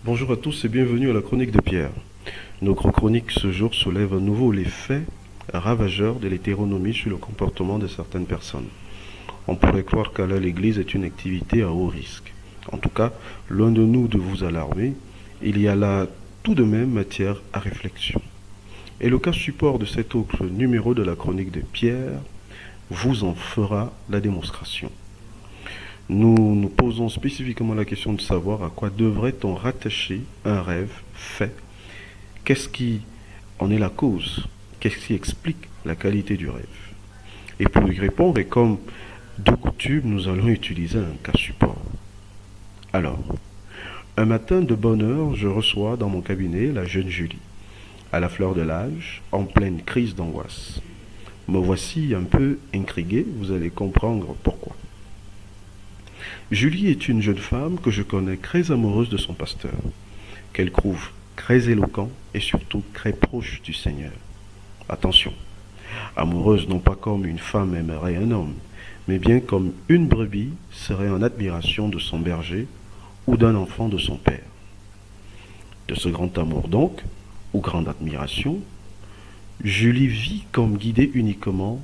Bonjour à tous et bienvenue à la chronique de Pierre. Notre chronique ce jour soulève à nouveau les faits ravageurs de l'hétéronomie sur le comportement de certaines personnes. On pourrait croire qu'aller à l'église est une activité à haut risque. En tout cas, loin de nous de vous alarmer, il y a là tout de même matière à réflexion. Et le cas support de cet autre numéro de la chronique de Pierre vous en fera la démonstration. Nous nous posons spécifiquement la question de savoir à quoi devrait-on rattacher un rêve fait. Qu'est-ce qui en est la cause? Qu'est-ce qui explique la qualité du rêve? Et pour y répondre, et comme de coutume, nous allons utiliser un cas support. Alors, un matin de bonne heure, je reçois dans mon cabinet la jeune Julie, à la fleur de l'âge, en pleine crise d'angoisse. Me voici un peu intrigué, vous allez comprendre pourquoi. Julie est une jeune femme que je connais très amoureuse de son pasteur, qu'elle trouve très éloquent et surtout très proche du Seigneur. Attention, amoureuse non pas comme une femme aimerait un homme, mais bien comme une brebis serait en admiration de son berger ou d'un enfant de son père. De ce grand amour donc, ou grande admiration, Julie vit comme guidée uniquement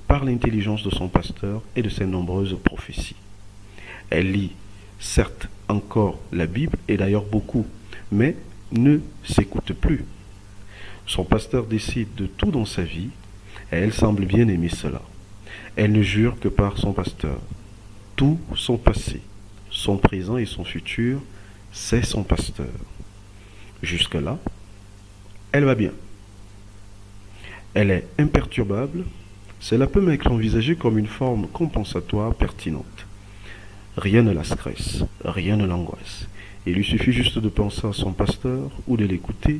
par l'intelligence de son pasteur et de ses nombreuses prophéties. Elle lit, certes, encore la Bible, et d'ailleurs beaucoup, mais ne s'écoute plus. Son pasteur décide de tout dans sa vie, et elle semble bien aimer cela. Elle ne jure que par son pasteur. Tout son passé, son présent et son futur, c'est son pasteur. Jusque-là, elle va bien. Elle est imperturbable. Cela peut être envisagé comme une forme compensatoire pertinente. Rien ne la stresse, rien ne l'angoisse. Il lui suffit juste de penser à son pasteur ou de l'écouter,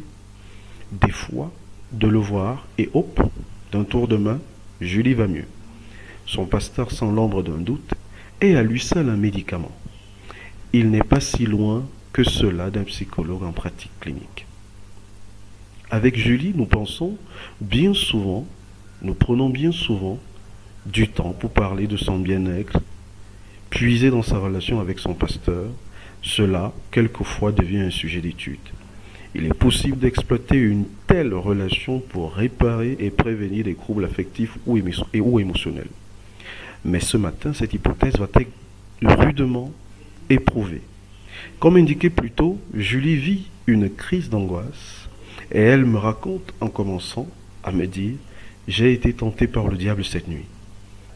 des fois de le voir et hop, d'un tour de main, Julie va mieux. Son pasteur sans l'ombre d'un doute est à lui seul un médicament. Il n'est pas si loin que cela d'un psychologue en pratique clinique. Avec Julie, nous prenons bien souvent du temps pour parler de son bien-être, puiser dans sa relation avec son pasteur. Cela, quelquefois, devient un sujet d'étude. Il est possible d'exploiter une telle relation pour réparer et prévenir des troubles affectifs ou émotionnels. Mais ce matin, cette hypothèse va être rudement éprouvée. Comme indiqué plus tôt, Julie vit une crise d'angoisse et elle me raconte en commençant à me dire « J'ai été tenté par le diable cette nuit ».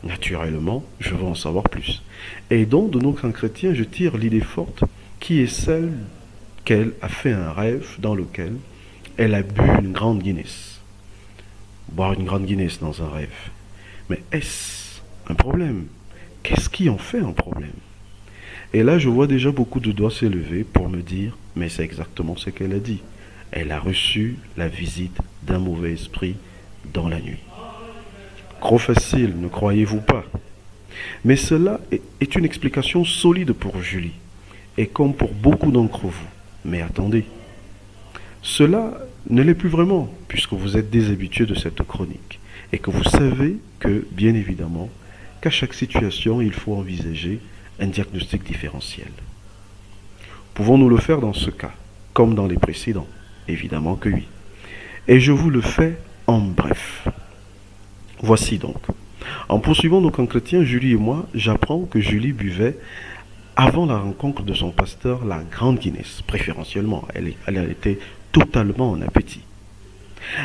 Naturellement, je veux en savoir plus. Et donc, de nos grands chrétiens, je tire l'idée forte qui est celle qu'elle a fait un rêve dans lequel elle a bu une grande Guinness. Boire une grande Guinness dans un rêve. Mais est-ce un problème? Qu'est-ce qui en fait un problème? Et là, je vois déjà beaucoup de doigts s'élever pour me dire, mais c'est exactement ce qu'elle a dit. Elle a reçu la visite d'un mauvais esprit dans la nuit. Trop facile, ne croyez-vous pas? Mais cela est une explication solide pour Julie, et comme pour beaucoup d'entre vous. Mais attendez, cela ne l'est plus vraiment, puisque vous êtes des habitués de cette chronique, et que vous savez que, bien évidemment, qu'à chaque situation, il faut envisager un diagnostic différentiel. Pouvons-nous le faire dans ce cas, comme dans les précédents? Évidemment que oui. Et je vous le fais en bref. Voici donc. En poursuivant nos chrétiens, Julie et moi, j'apprends que Julie buvait, avant la rencontre de son pasteur, la grande Guinness, préférentiellement. Elle a été totalement en appétit.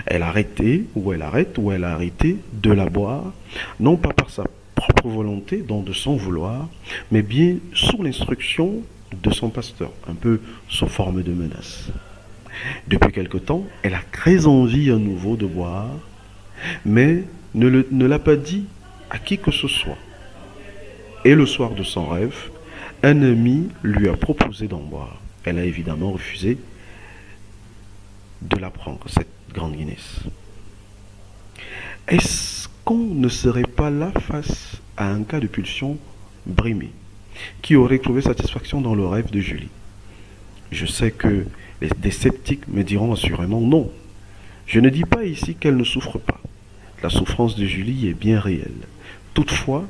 Elle a arrêté de la boire, non pas par sa propre volonté, donc de son vouloir, mais bien sous l'instruction de son pasteur, un peu sous forme de menace. Depuis quelque temps, elle a très envie à nouveau de boire, mais ne l'a pas dit à qui que ce soit. Et le soir de son rêve, un ami lui a proposé d'en boire. Elle a évidemment refusé de la prendre, cette grande Guinness. Est-ce qu'on ne serait pas là face à un cas de pulsion brimée, qui aurait trouvé satisfaction dans le rêve de Julie? Je sais que des sceptiques me diront assurément non. Je ne dis pas ici qu'elle ne souffre pas. La souffrance de Julie est bien réelle. Toutefois,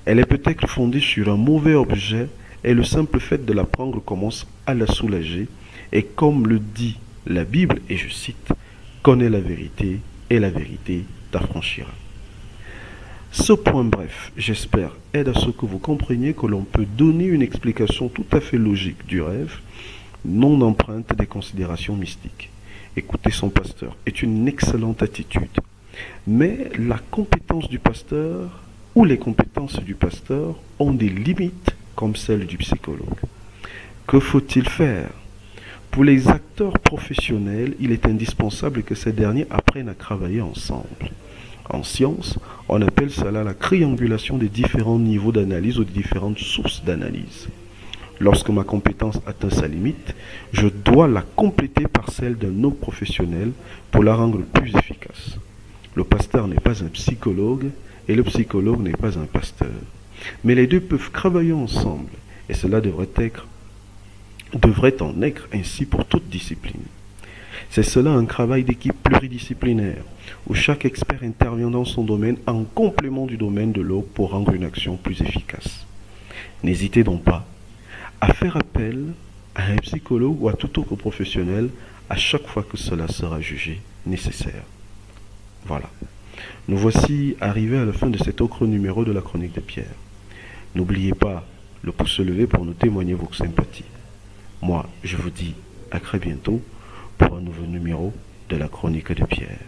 elle est peut-être fondée sur un mauvais objet et le simple fait de la prendre commence à la soulager Et comme le dit la Bible, et je cite, « Connais la vérité, et la vérité t'affranchira ». Ce point bref, j'espère, aide à ce que vous compreniez que l'on peut donner une explication tout à fait logique du rêve, non empreinte des considérations mystiques. Écouter son pasteur est une excellente attitude. Mais la compétence du pasteur ou les compétences du pasteur ont des limites comme celles du psychologue. Que faut-il faire? Pour les acteurs professionnels, il est indispensable que ces derniers apprennent à travailler ensemble. En science, on appelle cela la triangulation des différents niveaux d'analyse ou des différentes sources d'analyse. Lorsque ma compétence atteint sa limite, je dois la compléter par celle d'un autre professionnel pour la rendre plus efficace. Le pasteur n'est pas un psychologue et le psychologue n'est pas un pasteur. Mais les deux peuvent travailler ensemble et cela devrait en être ainsi pour toute discipline. C'est cela un travail d'équipe pluridisciplinaire où chaque expert intervient dans son domaine en complément du domaine de l'autre pour rendre une action plus efficace. N'hésitez donc pas à faire appel à un psychologue ou à tout autre professionnel à chaque fois que cela sera jugé nécessaire. Voilà. Nous voici arrivés à la fin de cet autre numéro de la Chronique de Pierre. N'oubliez pas le pouce levé pour nous témoigner vos sympathies. Moi, je vous dis à très bientôt pour un nouveau numéro de la Chronique de Pierre.